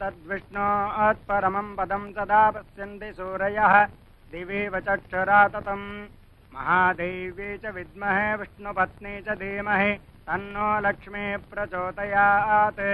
तद्विष्णोत्परमं पदं सदा पश्यन्ति सूरयः दिवेव चक्षुरा ततं महादेव्यै च विद्महे विष्णुपत्नी च धीमहि तन्नो लक्ष्मी प्रचोदयात्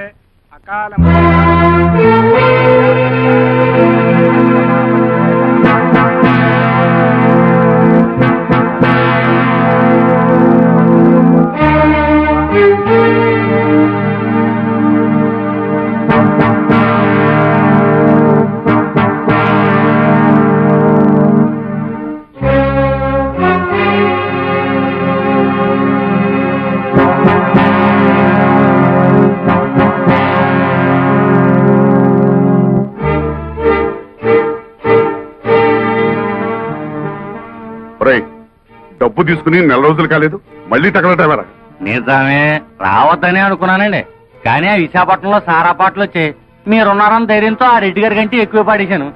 డబ్బు తీసుకుని 4 రోజులు కాలేదు మళ్ళీ తగలటవరా? నిజమే, రావద్దనే అనుకున్నానండి. కానీ ఆ విశాఖపట్నంలో సారా పాటలు వచ్చి మీరున్నారని ధైర్యంతో ఆ రెడ్డి గారి కంటే ఎక్కువ పాడేశాను.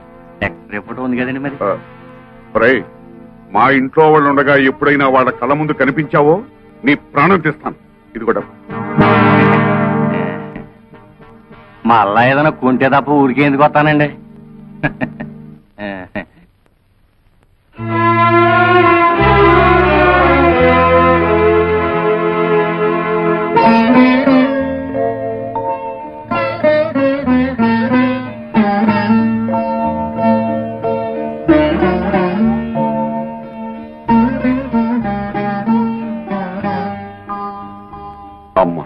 రిపోర్ట్ ఉంది కదండి మరి. మా ఇంట్లో వాళ్ళు ఉండగా ఎప్పుడైనా వాళ్ళ కళ్ళ ముందు కనిపించావో నీ ప్రాణం తీస్తాను. ఇది కూడా మళ్ళా ఏదైనా కొంటే తప్ప ఊరికే ఎందుకు వస్తానండి. అమ్మా,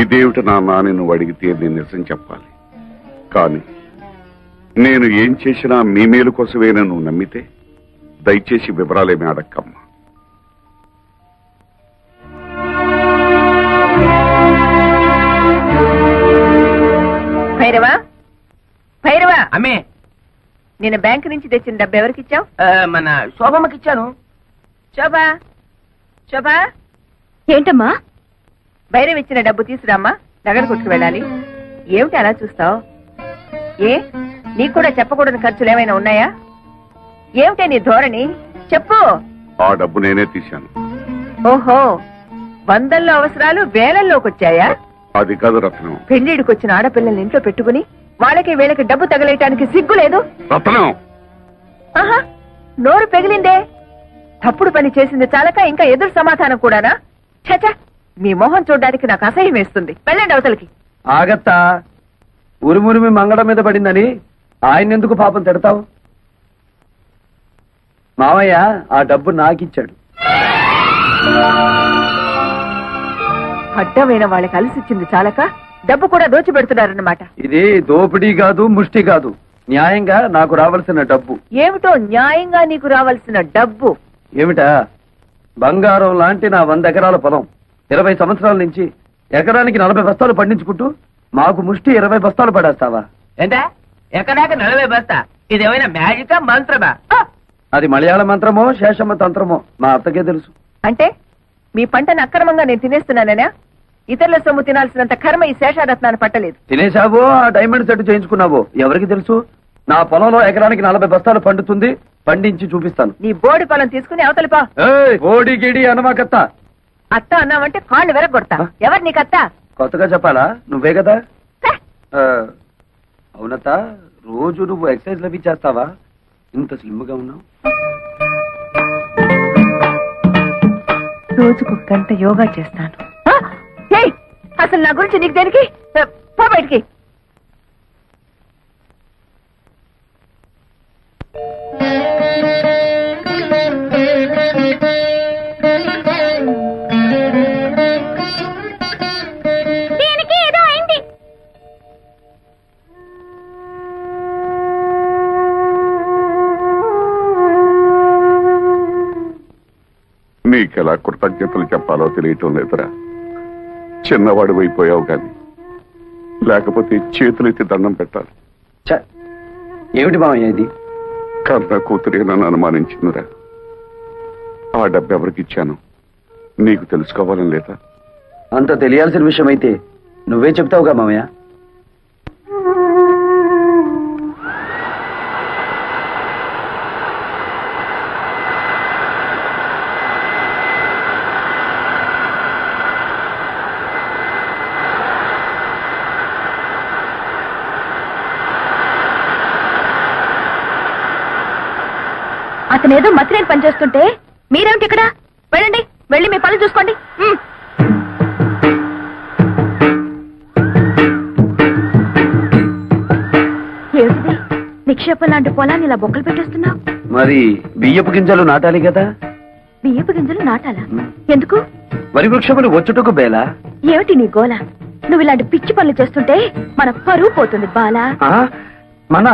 ఇదేమిటి నాన్న నువ్వు అడిగితే నేను నిజం చెప్పాలి. కానీ నేను ఏం చేసినా మీ మేలు కోసమేనా నువ్వు నమ్మితే దయచేసి వివరాలేమీ అడక్కమ్మా. భైరవా, భైరవా, అమ్మే నేను బ్యాంకు నుంచి తెచ్చిన డబ్బు ఎవరికి ఇచ్చావు? మన శోభమ్మకి ఇచ్చాను. శోభా, శోభా, ఏంటమ్మా? భైరవ్ ఇచ్చిన డబ్బు తీసురామ్మా, నగర కొట్టుకు వెళ్ళాలి. ఏమిటి అలా చూస్తావు? ఏ నీకు కూడా చెప్పకూడని ఖర్చులు ఏమైనా ఉన్నాయా? ఏమిటే నీ ధోరణి? చెప్పు. ఆ డబ్బు నేనే తీశాను. ఓహో, వందల్లో అవసరాలు వేలల్లోకి వచ్చాయా? అది కాదు రత్నం. పెళ్లిడికి వచ్చిన ఆడపిల్లల్ని ఇంట్లో పెట్టుకుని వాళ్ళకి వీళ్ళకి డబ్బు తగలేయటానికి సిగ్గు లేదు? రత్నం, ఆహా, నోరు పెగిలిందే. తప్పుడు పని చేసింది చాలక ఇంకా ఎదురు సమాధానం కూడానా? చచా, మీ మొహం చూడడానికి నాకు అసహ్యం వేస్తుంది. వెళ్ళండి అవతలకి. ఆగత్తా, ఉరుమురిమి మంగళం మీద పడిందని ఆయన ఎందుకు పాపం తిడతావు? మావయ్య ఆ డబ్బు నాకిచ్చాడు. అడ్డమైన వాళ్ళకి అలసిచ్చింది చాలక డబ్బు కూడా దోచిపెడుతున్నారన్నమాట. ఇది దోపిడీ కాదు, ముష్టి కాదు, న్యాయంగా నాకు రావాల్సిన డబ్బు. ఏమిటో న్యాయంగా నీకు రావాల్సిన డబ్బు? ఏమిటా? బంగారం లాంటి నా 100 ఎకరాల పొలం 20 సంవత్సరాల నుంచి ఎకరానికి 40 బస్తాలు పండించుకుంటూ మాకు ముష్టి 20 బస్తాలు పడేస్తావా? ఏంటా ఎక్కడాక 40 బస్తా? ఇదేమైనా మ్యాజికా మంత్రమా? అది మలయాళ మంత్రమో శేషమ్మ తంత్రమో మా అత్తకే తెలుసు. అంటే మీ పంటను అక్రమంగా నేను తినేస్తున్నానేనా? ఇతరుల సొమ్ము తినాల్సినంత కర్మ ఈ శేషారత్నాన్ని పట్టలేదు. తినేశావో ఆ డైమండ్ సెట్ చేయించుకున్నావో ఎవరికి తెలుసు? నా పొలంలో ఎకరానికి 40 బస్తాలు పండుతుంది, పండించి చూపిస్తాను. నీ బోడి పొలం తీసుకుని అవతలిపా. బోడి గిడి అనమాకత్త. అత్త అన్నావంటే కాళ్ళు వెరగొడతా. ఎవరు నీకత్త? కొత్తగా చెప్పాలా? నువ్వే కదా. అవునత్త, రోజు నువ్వు ఎక్సర్సైజ్ లవి చేస్తావా? ఇంత స్లిమ్ గా ఉన్నావు. రోజుకు 1 గంట యోగా చేస్తాను. అసలు నా గురించి నీకు దేనికి? పో బయటికి. నీకెలా కృతజ్ఞతలు చెప్పాలో తెలియటం లేదురా. చిన్నవాడు అయిపోయావు గాని లేకపోతే చేతులెత్తి దండం పెట్టాలి. ఏమిటి మామయ్య ఇది? కన్న కూతురే నన్ను అనుమానించిందిరా. ఆ డబ్బు ఎవరికి ఇచ్చాను నీకు తెలుసుకోవాలని లేదా? అంత తెలియాల్సిన విషయం అయితే నువ్వే చెప్తావుగా మామయ్య. అతనేదో మతిరేని పని చేస్తుంటే మీరేమిటి ఇక్కడ? వెళ్ళండి, వెళ్ళి మీ పనులు చూసుకోండి. ఏమిటిది? నిక్షేపం లాంటి పొలాన్ని ఇలా బొక్కలు పెట్టేస్తున్నావు. మరి బియ్యపు గింజలు నాటాలి కదా. బియ్యపు గింజలు నాటాలా? ఎందుకు? వరి వృక్షములు వచ్చుటకు బేలా. ఏమిటి నీ గోల? నువ్వు ఇలాంటి పిచ్చి పనులు చేస్తుంటే మన పరువు పోతుంది బాలా. మన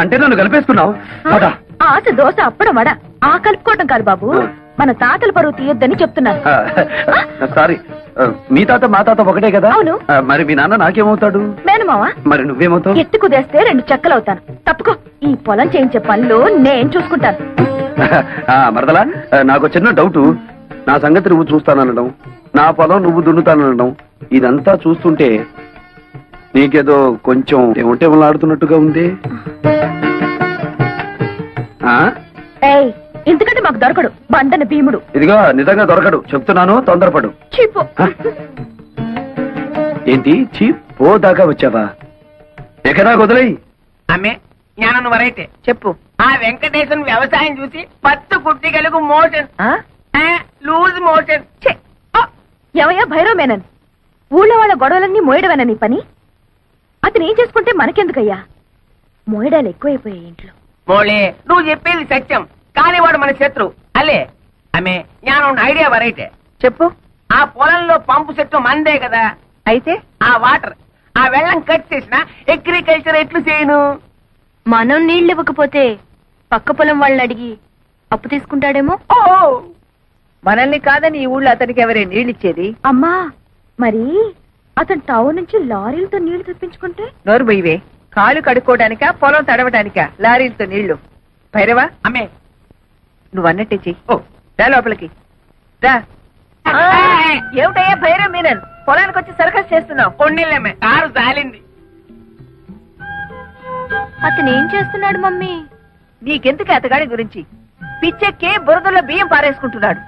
అంటే నన్ను కలిపేసుకున్నావు. ఆశ దోశ అప్పడం వడ. ఆ కలుపుకోవటం కాదు బాబు, మన తాతల పరువు తీయొద్దని చెప్తున్నాను. సారీ, మీ తాత మా తాత ఒకటే కదా. అవును. మరి మీ నాన్న నాకేమవుతాడు? మేనమావా. మరి నువ్వేమవుతావు? ఎత్తు కుదేస్తే 2 చెక్కలవుతాను. తప్పుకో. ఈ పొలం చేయించే పనులు నేను చూసుకుంటాను. మరదలా, నాకు చిన్న డౌట్. నా సంగతి నువ్వు చూస్తాననడం, నా పొలం నువ్వు దున్నుతాననడం, ఇదంతా చూస్తుంటే నీకేదో కొంచెం ఏమంటేమలాడుతున్నట్టుగా ఉంది. ఎందుకంటే మాకు దొరకడు బండన భీముడు. ఇదిగో నిజంగా దొరకడు, చెప్తున్నాను, తొందరపడు. చీపు. ఏంటి చీపో దాకా వచ్చావా? ఎక్కడా వదిలేయి. అమ్మే జ్ఞానం వరైతే చెప్పు. ఆ వెంకటేశ్వర వ్యవసాయం చూసి పత్తు కుట్టి కలుగు మోషన్, లూజ్ మోషన్. ఎవయ్యా భైరవ మేనన్? ఊళ్ళో వాళ్ళ గొడవలన్నీ మోయడమేనా నీ పని? అతను ఏం చేసుకుంటే మనకెందుకయ్యా? మోయడాలు ఎక్కువైపోయాయి ఇంట్లో. మోళే, నువ్వు చెప్పేది సత్యం, కానీ వాడు మన శత్రు అల్లే. అమ్మే జ్ఞానం ఐడియా వరైతే చెప్పు. ఆ పొలంలో పంపు చెట్టు మందే కదా. అయితే ఆ వాటర్, ఆ వెళ్ళం కట్ చేసిన అగ్రికల్చర్ ఎట్లు చేయను? మనం నీళ్లు ఇవ్వకపోతే పక్క పొలం వాళ్ళని అడిగి అప్పు తీసుకుంటాడేమో. మనల్ని కాదని ఈ ఊళ్ళో అతనికి ఎవరే నీళ్ళిచ్చేది? అమ్మా, మరి అతను టౌన్ నుంచి లారీలతో నీళ్లు తెప్పించుకుంటే? నోరు బొయ్యవే. కాలు కడుక్కోవడానికా, పొలం తడవడానికా లారీలతో నీళ్లు? భైరవా, అమ్మే నువ్వు అన్నట్టే చెయ్యి. రా లోపలికి రా. ఏమిటయ్యా భైరవ్ మీనన్, పొలానికి వచ్చి సర్కస్ చేస్తున్నావు? కొన్నిళ్ళమ్మే, కారు జాలింది. అతను ఏం చేస్తున్నాడు మమ్మీ? నీకెందుకు అతగాడి గురించి? పిచ్చెక్కి బురదలో బియ్యం పారేసుకుంటున్నాడు.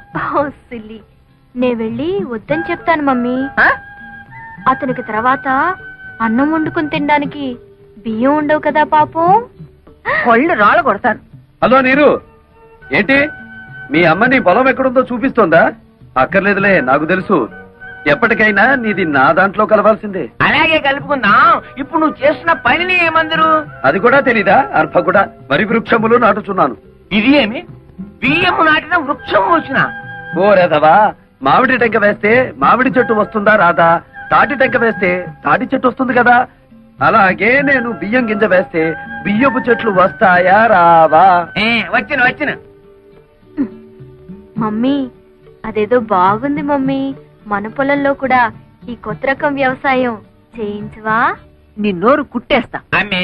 సిల్లి, నే వెళ్ళి వద్దని చెప్తాను మమ్మీ. అతనికి తర్వాత అన్నం వండుకుని తినడానికి బియ్యం ఉండవు కదా పాపం. కొళ్ళు రాళ్ళ కొడతాను. హలో నీరు, ఏంటి మీ అమ్మ నీ పొలం ఎక్కడుందో చూపిస్తోందా? అక్కర్లేదులే, నాకు తెలుసు. ఎప్పటికైనా నీది నా దాంట్లో కలవాల్సిందే. అలాగే కలుపుకుందాం. ఇప్పుడు నువ్వు చేస్తున్న పనిని ఏమందరు? అది కూడా తెలీదా? అర్భ కూడా వరి వృక్షములు నాటుచున్నాను. ఇది ఏమి? బియ్యము నాటిన వృక్షం వచ్చిన? ఓ రేదవా, మామిడి టెంక వేస్తే మామిడి చెట్టు వస్తుందా రాదా? తాటి టెంక వేస్తే తాటి చెట్టు వస్తుంది కదా. అలాగే నేను బియ్యం గింజ వేస్తే బియ్యపు చెట్లు వస్తాయా రావా? వచ్చిన మమ్మీ, అదేదో బాగుంది మమ్మీ. మన పొలంలో కూడా ఈ కొత్త రకం వ్యవసాయం చేయించవా? నీ నోరు కుట్టేస్తా. అమ్మే,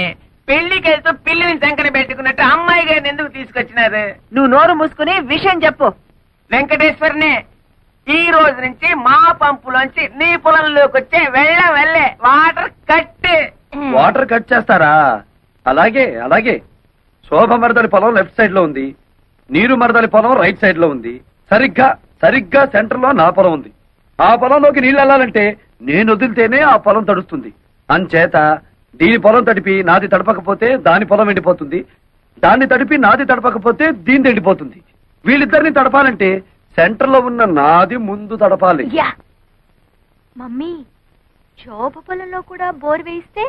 పెళ్లికి వెళ్తూ పిల్లిని సంకన పెట్టుకున్నట్టు అమ్మాయి గారిని ఎందుకు తీసుకొచ్చినారు? నువ్వు నోరు మూసుకుని విషయం చెప్పు. వెంకటేశ్వరనే, ఈ రోజు నుంచి మా పంపులోంచి నీ పొలంలోకి వచ్చే వెళ్ళే వాటర్ కట్. వాటర్ కట్ చేస్తారా? అలాగే అలాగే. శోభ మరదలి పొలం లెఫ్ట్ సైడ్ లో ఉంది, నీరు మరదలి పొలం రైట్ సైడ్ లో ఉంది. సరిగ్గా సెంటర్ లో నా పొలం ఉంది. ఆ పొలంలోకి నీళ్ళు వెళ్ళాలంటే నేను వదిలితేనే ఆ పొలం తడుస్తుంది. అంచేత దీని పొలం తడిపి నాది తడపకపోతే దాని పొలం ఎండిపోతుంది, దాన్ని తడిపి నాది తడపకపోతే దీని ఎండిపోతుంది. వీళ్ళిద్దరిని తడపాలంటే సెంటర్ లో ఉన్న నాది ముందు తడపాలి. మమ్మీ, శోభ పొలంలో కూడా బోర్ వేయిస్తే?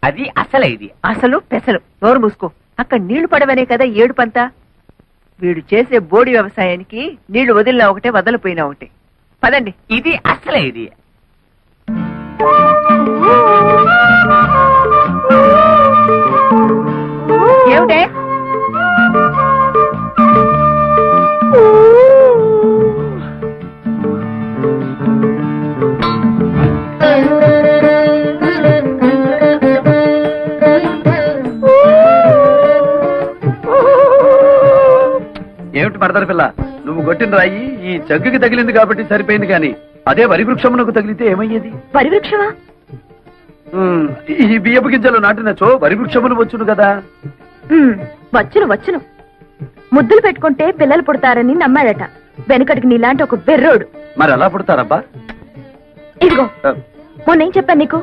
అది అసలే ఇది అసలు పెసలు. నోరు మూసుకో. అక్కడ నీళ్లు పడవనే కదా ఏడుపంతా. వీడు చేసే బోడి వ్యవసాయానికి నీళ్లు వదిలినా ఒకటే, వదలిపోయినా ఒకటే. పదండి. ఇది అసలే ఇది. ఏమిటే? ఏమిటి మరదలి పిల్ల, నువ్వు కొట్టిన రాయి ఈ జగ్గుకి తగిలింది కాబట్టి సరిపోయింది, కానీ అదే వరి వృక్షమునకు తగిలితే ఏమయ్యేది? వరి వృక్షమా? ఈ బియ్యపు గింజలు నాటినచో వరి వృక్షములు వచ్చును కదా. వచ్చును. ముద్దులు పెట్టుకుంటే పిల్లలు పుడతారని నమ్మాడట వెనకటికి నీలాంటి ఒక బెర్రోడు. మరి ఎలా పుడతారబ్బా? ఇదిగో, మొన్నేం చెప్పాను నీకు?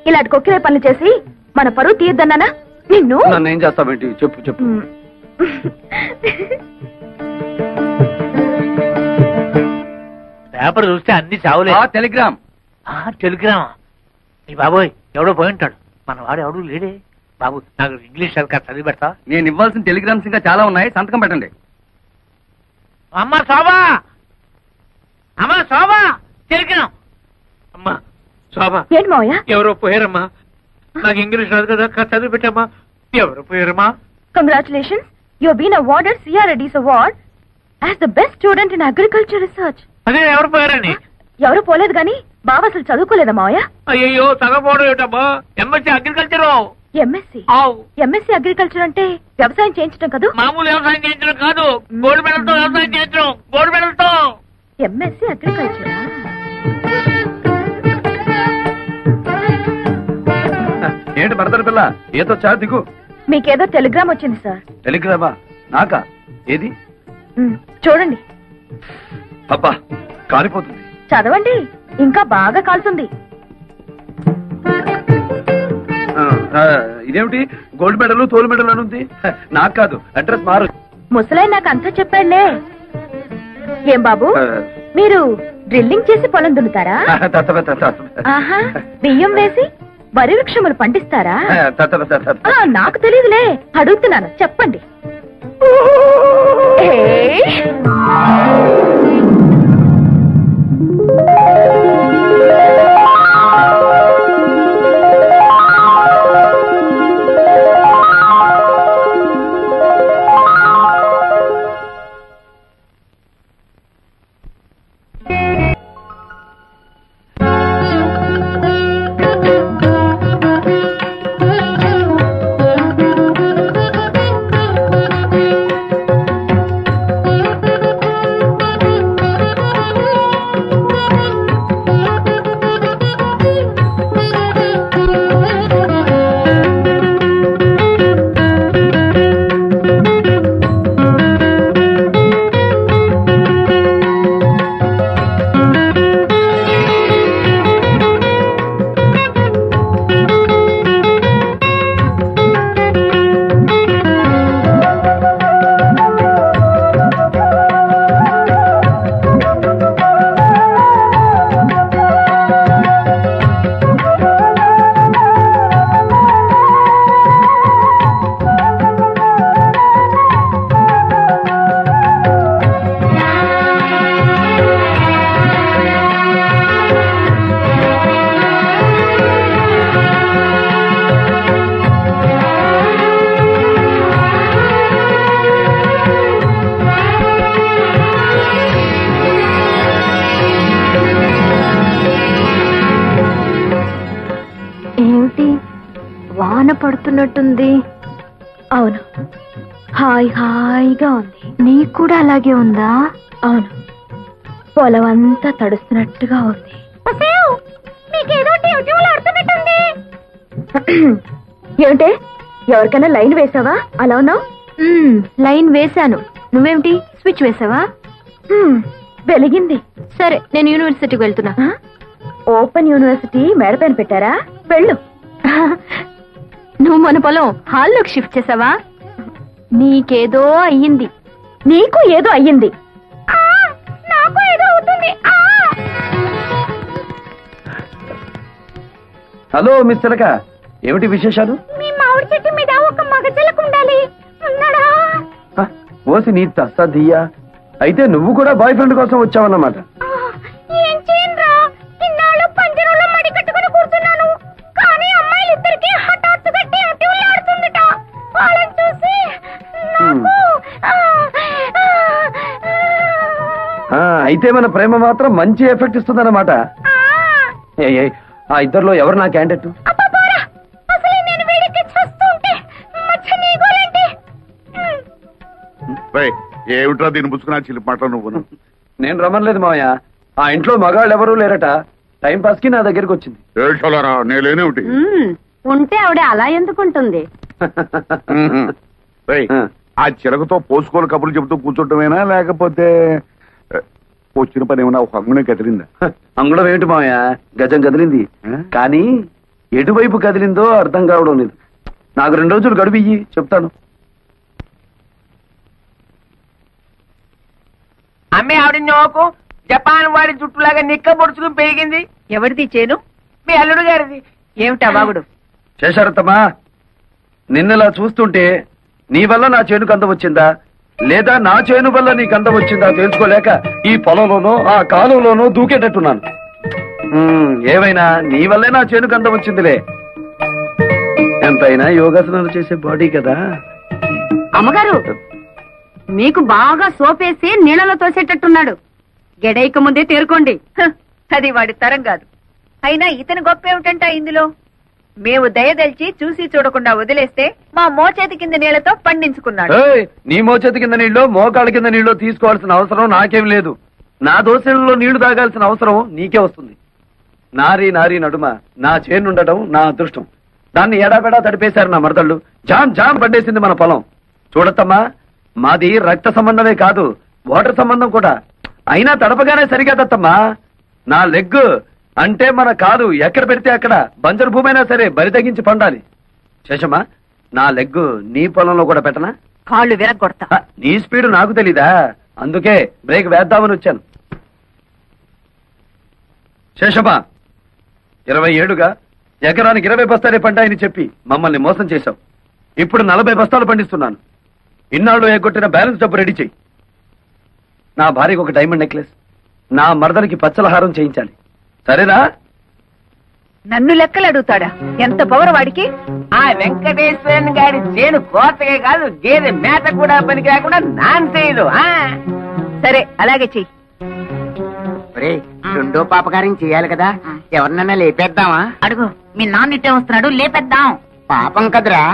ఇలాంటి కొక్కిరే పనులు చేసి మన పరువు తీయద్దన్నానా నిన్ను? నన్ను ఏం చేస్తావేంటి? చెప్పు. పేపర్ చూస్తే అన్ని చావులే. టెలిగ్రామ్. టెలిగ్రామా? నీ బాబోయ్ ఎవడో పోయి ఉంటాడు. మన వాడు ఎవడు లేడే. బాబు నాకు ఇంగ్లీష్ సరిగ్గా చదివి పెడతా. నేను ఇవ్వాల్సిన టెలిగ్రామ్స్ ఇంకా చాలా ఉన్నాయి, సంతకం పెట్టండి. అమ్మ శోభా, అమ్మ శోభా, టెలిగ్రామ్. అమ్మా శోభా, ఏంటి మావయ్య? ఎవరో పోయారమ్మా. నాకు ఇంగ్లీష్ రాదు కదా, చదివి పెట్టమ్మా. ఎవరు పోయారమ్మా? Congratulations, you been awarded CRADS award as the best student in agriculture research. అదే ఎవరు పోయారని? ఎవరు పోలేదు గాని బాబు అసలు చదువుకోలేదా మావయ్య? అయ్యో చదవపోవడం ఏమిటమ్మా? MSc agriculture. ఎంఎస్సీ అగ్రికల్చర్ అంటే వ్యవసాయం చేయించడం కదా? మామూలు వ్యవసాయం చేయించడం కాదు, గోల్డ్ మెడల్తో వ్యవసాయం చేయించడం. గోల్డ్ మెడల్తో. MSc agriculture. ఏంటి మరదల పిల్ల, ఏదో చా దిగు. మీకేదో టెలిగ్రామ్ వచ్చింది సార్. టెలిగ్రామా? నాకా? ఏది? చూడండి. అబ్బా కాలిపోతుంది. చదవండి, ఇంకా బాగా కాలుతుంది. ఇదేమిటి గోల్డ్ మెడల్ తోలు మెడల్ అని ఉంది? నాకు కాదు, అడ్రస్ మారు. ముసలై నాకు అంతా చెప్పాడులే. ఏం బాబు, మీరు డ్రిల్లింగ్ చేసి పొలం దున్నుతారా? ఆహా, బియ్యం వేసి వరి వృక్షములు పండిస్తారా? నాకు తెలియదులే, అడుగుతున్నాను, చెప్పండి. పడుతున్నట్టుంది. అవును, హాయిగా ఉంది. నీకు కూడా అలాగే ఉందా? అవును, పొలం అంతా తడుస్తున్నట్టుగా ఉంది. ఏమిటే, ఎవరికైనా లైన్ వేసావా? అలా ఉన్నావు. లైన్ వేశాను. నువ్వేమిటి స్విచ్ వేసావా? వెలిగింది. సరే, నేను యూనివర్సిటీకి వెళ్తున్నా. ఓపెన్ యూనివర్సిటీ మేడపైన పెట్టారా? వెళ్ళు. నువ్వు మన పొలం హాల్లోకి షిఫ్ట్ చేసావా? నీకేదో అయ్యింది. నీకు ఏదో అయ్యింది. నాకు ఏదో అవుతుంది. హలో మిస్ చిలక, ఏమిటి విశేషాలు? మీ మామిడి చెట్టు మీద ఒక మగ చిలక ఉండాలి. ఉన్నాడా? ఓసి నీ తస్సదియ్యా, అయితే నువ్వు కూడా బాయ్ ఫ్రెండ్ కోసం వచ్చావన్నమాట. ఏం చేయనురా, ఇన్నాళ్ళు పంజరంలో మడి కట్టుకుని కూర్చున్నాను. కానీ అమ్మాయిలు ఇద్దరికి హఠాత్తుగా ఆడుతుందట. వాళ్ళని చూసి అయితే మన ప్రేమ మాత్రం మంచి ఎఫెక్ట్ ఇస్తుందన్నమాట. ఆ ఇద్దరులో ఎవరు నా క్యాండిడేట్? ఏమిట్రా దీన్ని పుచ్చుకున్నా చిలిపి మాటలు నువ్వు? నేను రమ్మలేదు మావయ్య, ఆ ఇంట్లో మగాళ్ళు ఎవరూ లేరట. టైం పాస్ కి నా దగ్గరికి వచ్చింది. నేనేమిటి ఉంటే ఆవిడ అలా ఎందుకుంటుంది? ఆ చిలకతో పోసుకోని కబుర్లు చెబుతూ కూర్చోటమేనా, లేకపోతే వచ్చిన పని ఏమన్నా ఒక అంగుణం కదిలిందా? అంగుళం ఏమిటి మావయ్య, గజం కదిలింది. కానీ ఎటువైపు కదిలిందో అర్థం కావడం లేదు. నాకు 2 రోజులు గడువు ఇయ్యి, చెప్తాను. అమ్మే ఆవిడ నోకు జపాన్ వాడి జుట్టులాగా నిక్క పొడుచుకుని పెరిగింది. ఎవరిది చేను? మీ అల్లుడు గారిది. ఏమిటా బాగుడు? శేషారత్తమ్మా, నిన్నలా చూస్తుంటే నీ వల్ల నా చేనుకు అందం వచ్చిందా లేదా నా చేను వల్ల నీకు అందం వచ్చిందా తెలుసుకోలేక ఈ పొలంలోనో ఆ కాలువలోనో దూకేటట్టున్నాను. ఏమైనా నీ వల్లే నా చేనుకు అందం వచ్చిందిలే. ఎంతైనా యోగాసనాలు చేసే బాడీ కదా. అమ్మగారు, మీకు బాగా సోపేసి నీళ్ళలో తోసేటట్టున్నాడు. గెడైక ముందే తేరుకోండి. అది వాడి తరం కాదు. అయినా ఇతని గొప్ప ఏమిటంట ఇందులో? మేము దయదలిచి చూసి చూడకుండా వదిలేస్తే మా మోచేతి కింద నీళ్లతో పండించుకున్నాడు. నీ మోచేతి కింద నీళ్ళు మోకాళ్ళ కింద నీళ్ళు తీసుకోవాల్సిన అవసరం నాకేం లేదు. నా దోశలలో నీళ్లు తాగాల్సిన అవసరం నీకే వస్తుంది. నారీ నారీ నడుమ నా చేనుండటం నా అదృష్టం. దాన్ని ఎడాపెడా తడిపేశారు నా మరదళ్ళు. జామ్ జామ్ పండేసింది మన పొలం. చూడత్తమ్మా, మాది రక్త సంబంధమే కాదు, వాటర్ సంబంధం కూడా. అయినా తడపగానే సరిగదత్తమ్మా. నా లెగ్ అంటే మన కాదు ఎక్కడ పెడితే అక్కడ బంజరు భూమైనా సరే బరి తగ్గించి పండాలి. శేషమ్మా, నా లెగ్ నీ పొలంలో కూడా పెట్టనా? కాళ్ళు విరగొడతా. నీ స్పీడ్ నాకు తెలీదా? అందుకే బ్రేక్ వేద్దామని వచ్చాను. శేషమ్మా, 20 ఏళ్లుగా ఎకరానికి 20 బస్తాలే పండాయని చెప్పి మమ్మల్ని మోసం చేశావు. ఇప్పుడు 40 బస్తాలు పండిస్తున్నాను. ఇన్నాళ్ళు ఎగ్గొట్టిన బ్యాలెన్స్ డబ్బు రెడీ చెయ్యి. నా భార్యకు ఒక డైమండ్ నెక్లెస్, నా మరదలికి పచ్చలహారం చేయించాలి. సరేనా? నన్ను లెక్కలు అడుగుతాడా? ఎంత పవర్ వాడికి! ఆ వెంకటేశ్వరన్ గారి చేను కోతగా కాదు, గేదె మేత కూడా పనికి రాకుండా నాన్ చేయదు. సరే, అలాగే చెయ్యి. రెండో పాపకార్యం చేయాలి కదా, ఎవరినైనా లేపేద్దామా? అడుగు, మీ నాన్న ఇట్టే వస్తున్నాడు, లేపేద్దాం. పాపం కదరా.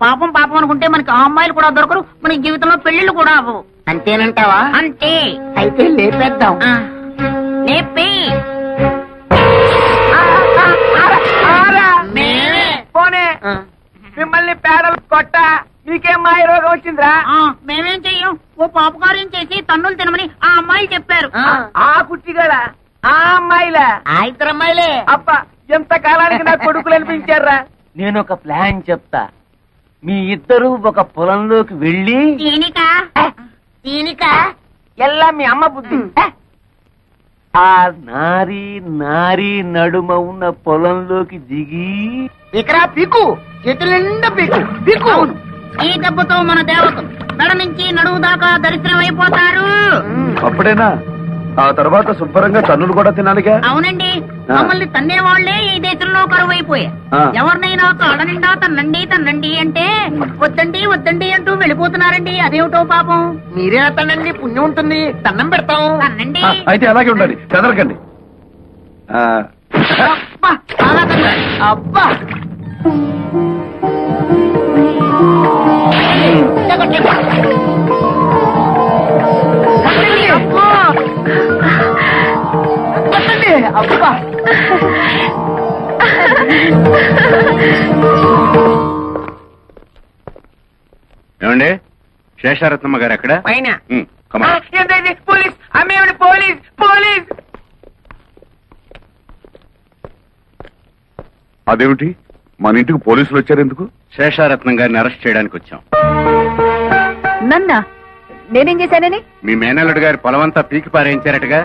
పాపం పాపం అనుకుంటే మనకి ఆ అమ్మాయిలు కూడా దొరకరు, మన జీవితంలో పెళ్లిళ్ళు కూడా అవ్వవు. అంతేనంటావా? అంతే. అయితే లేపేద్దాం. లేపి పోనే మిమ్మల్ని పేడలు కొట్ట మీకేం మాయ రోగం వచ్చిందిరా? మేమేం చెయ్యం, ఓ పాపకార్యం చేసి తన్నులు తినమని ఆ అమ్మాయిలు చెప్పారు. ఆ కుట్టిగడ ఆ అమ్మాయిలా? ఆ ఇద్దరు అమ్మాయిలే. అప్ప ఎంత కాలానికి నా కొడుకులు అనిపించారా? నేను ఒక ప్లాన్ చెప్తా. మీ ఇద్దరు ఒక పొలంలోకి వెళ్ళి తీనిక ఎల్లా మీ అమ్మ బుద్ధి. ఆ నారీ నారీ నడుమ ఉన్న పొలంలోకి దిగి ఇక్కడ పీకు, చేతుల నిండా పీకు పీకు. ఈ దెబ్బతో మన దేవతలు మెడ నుంచి నడువు దాకా దరిద్రం అయిపోతారు. అప్పుడేనా? ఆ తర్వాత శుభ్రంగా తన్నులు కూడా తినాలిగా. అవునండి, మమ్మల్ని తన్నే వాళ్లే ఈ దేశంలో కరువు అయిపోయారు. ఎవరినైనా కాళ్ళ నిండా తన్నండి తన్నండి అంటే వద్దండి వద్దండి అంటూ వెళ్ళిపోతున్నారండి. అదేమిటో పాపం. మీరే తనండి, పుణ్యం ఉంటుంది, దండం పెడతాం. తన్నండి. అయితే అలాగే ఉండాలి, పెదరకండి. అబ్బా అబ్బా ఏమండి, శేషారత్నమ్మ గారు ఎక్కడ? పైన. కమాన్. పోలీస్ అమ్మేవిడ, పోలీస్ పోలీస్. అదేమిటి, మన ఇంటికి పోలీసులు వచ్చారెందుకు? శేషారత్నం గారిని అరెస్ట్ చేయడానికి వచ్చాం. నన్నా? నేనేం చేశానని? మీ మేనల్లుడు గారి పొలమంతా పీకి పారేయించారటగా.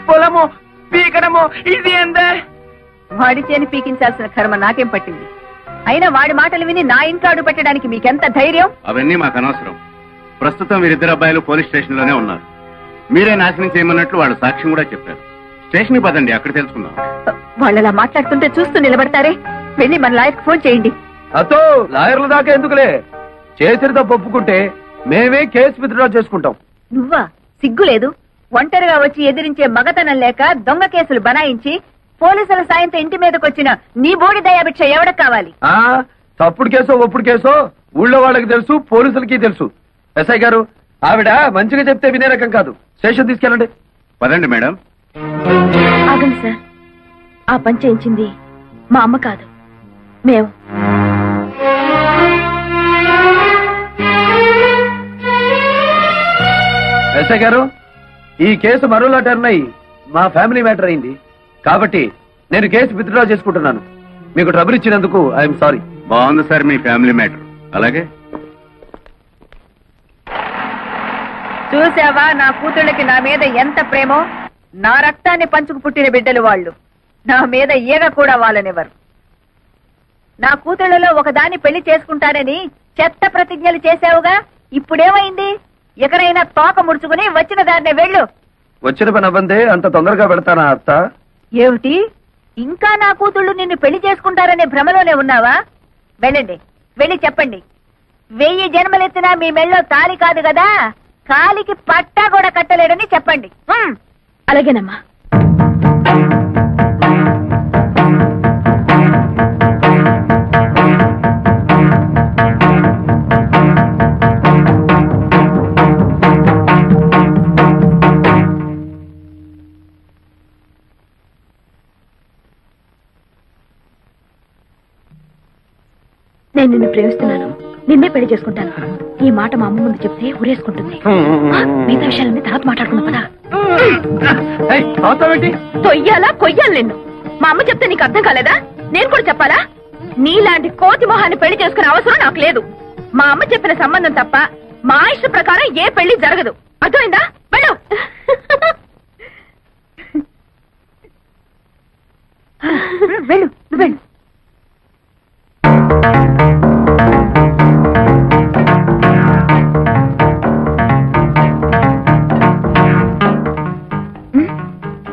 పొలము పీకడము ఇది ఏందా? వాడి చేని పీకించాల్సిన కర్మ నాకేం పట్టింది? అయినా వాడి మాటలు విని నా ఇంట్లో అడుగు పెట్టడానికి మీకెంత ధైర్యం? అవన్నీ మాకు అనవసరం. ప్రస్తుతం వీరిద్దరు అబ్బాయిలు పోలీస్ స్టేషన్ లోనే ఉన్నారు. మీరే నాశనం చేయమన్నట్లు వాళ్ళు సాక్ష్యం కూడా చెప్పారు. స్టేషన్ కి పదండి, అక్కడ తెలుసుకుందాం. వాళ్ళలా మాట్లాడుతుంటే చూస్తూ నిలబడతారే? వెళ్ళి మన లాయర్కి ఫోన్ చేయండి. అతో లాయర్ల దాకా ఎందుకులే, చేసిన తప్పు ఒప్పుకుంటే మేమే కేసు విత్డ్రా చేసుకుంటాం. నువ్వా? సిగ్గులేదు? ఒంటరిగా వచ్చి ఎదిరించే మగతనం లేక దొంగ కేసులు బనాయించి పోలీసుల సాయంతో ఇంటి మీదకొచ్చిన నీ బోడి దయాభిక్ష ఎవడకు కావాలి? తప్పుడు కేసో ఒప్పుడు కేసో ఊళ్ళో వాళ్ళకి తెలుసు, పోలీసులకి తెలుసు. ఎస్ఐ గారు, ఆవిడ మంచిగా చెప్తే వినే రకం కాదు. స్టేషన్ తీసుకెళ్ళండి. పదండి మేడం. ఆగండి సార్, ఆ పని చేయించింది మా అమ్మ కాదు, మేము. ఎస్ఐ గారు, ఈ కేసు మరోలా టర్న్ అయ్యి మా ఫ్యామిలీ మ్యాటర్ అయింది కాబట్టి నేను కేసు విత్డ్రా చేసుకుంటున్నాను. మీకు ట్రబుల్ ఇచ్చినందుకు ఐఎమ్ సారీ. బాగుంది సార్ మీ ఫ్యామిలీ మ్యాటర్. అలాగే చూసావా నా కూతుళ్ళకి నా మీద ఎంత ప్రేమో? నా రక్తాన్ని పంచుకు పుట్టిన బిడ్డలు వాళ్ళు. నా మీద ఈగ కూడా వాళ్ళనివ్వరు. నా కూతుళ్ళలో ఒకదాన్ని పెళ్లి చేసుకుంటానని చెత్త ప్రతిజ్ఞలు చేశావుగా, ఇప్పుడేమైంది? ఎకరైనా తోక ముడుచుకుని వచ్చిన దాన్నే వెళ్ళు. వచ్చిన పని అవ్వందే అంత తొందరగా పెడతానా అత్త? ఏమిటి, ఇంకా నా కూతుళ్ళు నిన్ను పెళ్లి చేసుకుంటారనే భ్రమలోనే ఉన్నావా? వెళ్ళండి, వెళ్ళి చెప్పండి. 1000 జన్మలెత్తినా మీ మెళ్ళో తాళి కాదు కదా, కాలికి పట్టా కూడా కట్టలేడని చెప్పండి. అలాగేనమ్మా. నేను నిన్ను ప్రేమిస్తున్నాను, నిన్నే పెళ్లి చేసుకుంటాను. ఈ మాట మా అమ్మ ముందు చెప్తే ఊరేసుకుంటుంది. మిగతా విషయాలన్నీ తర్వాత మాట్లాడుకున్నా కదా. తొయ్యాలా కొయ్యాలి నిన్ను? మా అమ్మ చెప్తే నీకు అర్థం కాలేదా? నేను కూడా చెప్పాలా? నీలాంటి కోతి మొహాన్ని పెళ్లి చేసుకునే అవసరం నాకు లేదు. మా అమ్మ చెప్పిన సంబంధం తప్ప మా ఇష్ట ప్రకారం ఏ పెళ్లి జరగదు. అర్థమైందా? వెళ్ళు. వెళ్ళు, వెళ్ళు.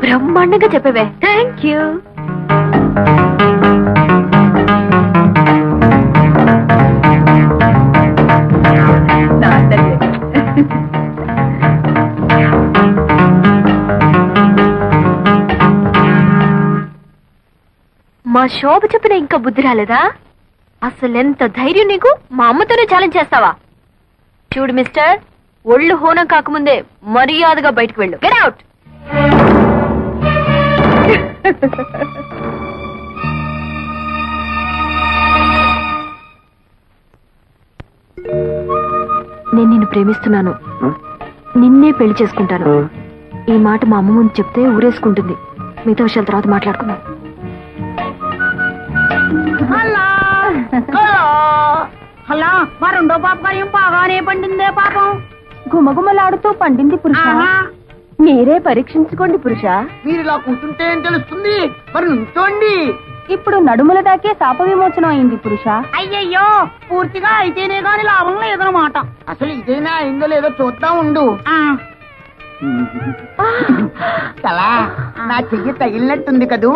బ్రహ్మాండంగా చెప్పవే. Thank you. మా శోభ చెప్పిన ఇంకా బుద్ధి రాలేదా? అసలెంత ధైర్యం నీకు? మా అమ్మతోనే ఛాలెంజ్ చేస్తావా? చూడు మిస్టర్, ఒళ్ళు హోనం కాకముందే మర్యాదగా బయటకు వెళ్ళు. Get out. నేను నిన్ను ప్రేమిస్తున్నాను, నిన్నే పెళ్లి చేసుకుంటాను. ఈ మాట మా అమ్మ ముందు చెప్తే ఊరేసుకుంటుంది. మిగతా విషయాల తర్వాత మాట్లాడుకుందాం. హలో, మా రెండో పాప గారు బాగానే పండిందే పాపం. గుమగుమలాడుతూ పండింది పురుష. మీరే పరీక్షించుకోండి పురుష. మీరు ఇలా కూర్చుంటే ఏం తెలుస్తుంది? మరి నుంచోండి. ఇప్పుడు నడుముల దాకే శాప విమోచనం అయింది పురుష. అయ్యయ్యో, పూర్తిగా అయితేనే గాని లాభం లేదనమాట. అసలు ఇదేనా అయిందో లేదో చూద్దాం ఉండు. కలా, నా చెయ్యి తగిలినట్టుంది కదూ?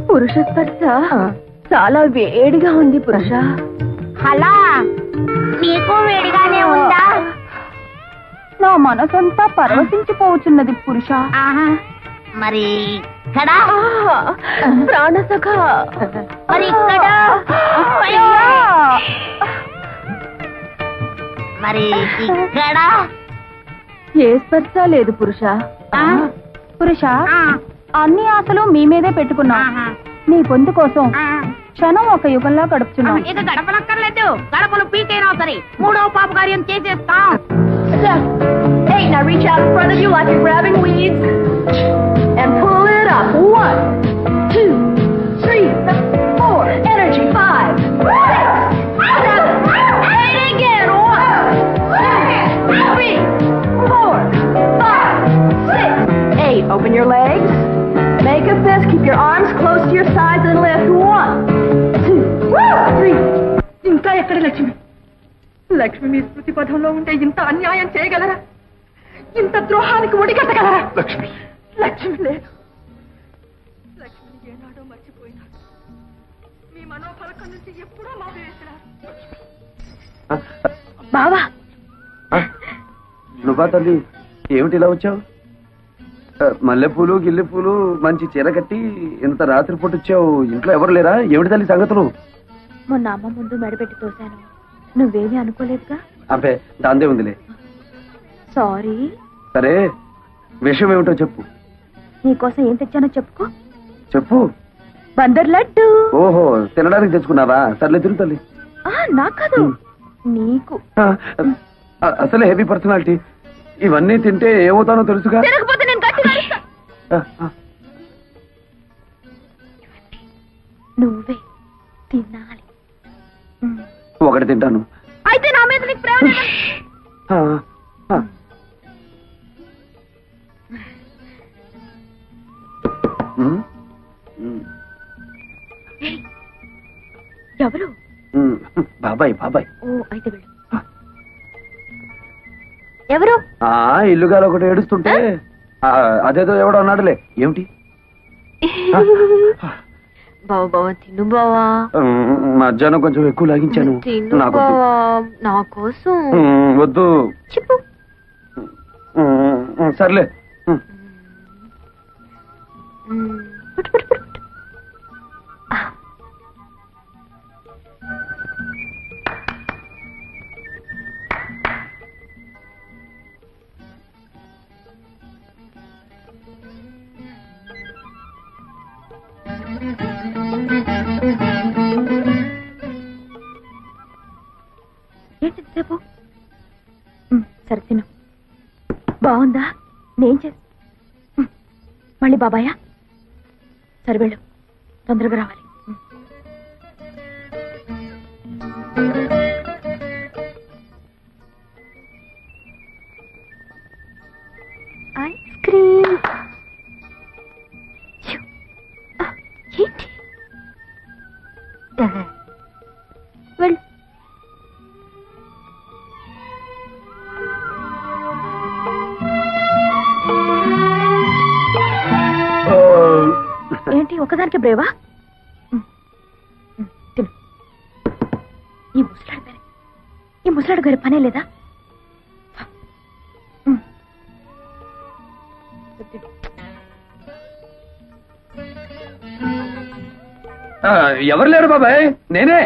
పురుష స్పర్శ చాలా వేడిగా ఉంది పురుష. హలా, నీకు వేడిగానే ఉందా? నా మనసంతా పరవశించిపోతున్నది పురుష. మరి ఇక్కడ ప్రాణసఖ, మరి ఇక్కడ, మరి ఇక్కడ ఏ స్పర్శ లేదు పురుష. పురుష, అన్ని ఆశలు మీ మీదే పెట్టుకున్నా. నీ పొందు కోసం క్షణం ఒక యుగంలా గడుపుతున్నాం. ఇక గడపలక్కర్లేదు, గడపలు పీకైనా సరే మూడవ పాప కార్యం చేసేస్తాం. Hey, now reach out in front of you like you're grabbing weeds and pull it up. 1, 2, 3, 4. Energy. 5, 6, 7. And again. 1, 2, 3, 4, 5, 6, 8. Open your legs. Make a fist. Keep your arms close to your sides and lift. 1, 2, 3. ఇంకా ఎక్కడ లక్ష్మి? లక్ష్మి మీ స్మృతి పథంలో ఉంటే ఇంత అన్యాయం చేయగలరా? ఇంత ద్రోహానికి ఒడిగట్టగలరా? లక్ష్మి, లక్ష్మి లేదు. లక్ష్మిని ఏనాడో మర్చిపోయినాడు. మీ మనోఫలకం నుంచి ఎప్పుడో మావేసినారు. బావా, నువ్వా తల్లి? ఏమిటి ఇలా వచ్చావు? మల్లెపూలు గిల్లెపూలు మంచి చీర కట్టి ఇంత రాత్రి పూట వచ్చావు. ఇంట్లో ఎవరు లేరా? ఏమిటి తల్లి సంగతులు? మొన్న అమ్మ ముందు మెడపెట్టి తోశాను. నువ్వేమీ అనుకోలేదుగా? అబ్బే, దాందే ఉందిలే. సారీ. సరే, విషయం ఏమిటో చెప్పు. నీకోసం ఏం తెచ్చానో చెప్పుకో. చెప్పు. బందర్ లడ్డు. ఓహో, తినడానికి తెచ్చుకున్నావా? సర్లే తిరుగు తల్లి. నాకు కాదు, నీకు. అసలే హెవీ పర్సనాలిటీ. ఇవన్నీ తింటే ఏమవుతానో తెలుసుగా. తినకపోతే నేను గట్టిగా అరుస్తా. నువ్వే తినాలి. ఒకటి తింటాను. అయితే నా మీద నీకు ప్రేమ లేదా? ఎవరు? బాబాయ్ బాబాయ్. ఓ అయితే వెళ్ళు. ఎవరు? ఇల్లుగాలు ఒకటి ఏడుస్తుంటే అదేదో ఎవడో అన్నాడులే. ఏమిటి? బావా బావా తిను బావా. మధ్యాహ్నం కొంచెం ఎక్కువ లాగించాను. తిను బావా నా కోసం. వద్దు చెప్పు. సర్లే. పుట్టు పుట్టు పుట్టు. ఏంటిసేపు? సరే తిను. బాగుందా? నేను మళ్ళీ బాబాయా? సరే వెళ్ళు, తొందరగా రావాలి. Ice cream. ఏంటి? వెళ్ళు. ఏంటి ఒకదానికి బ్రేవా? తిను. ఈ ముసలాడు గారి పనే లేదా? ఎవరు లేరు బాబాయ్, నేనే.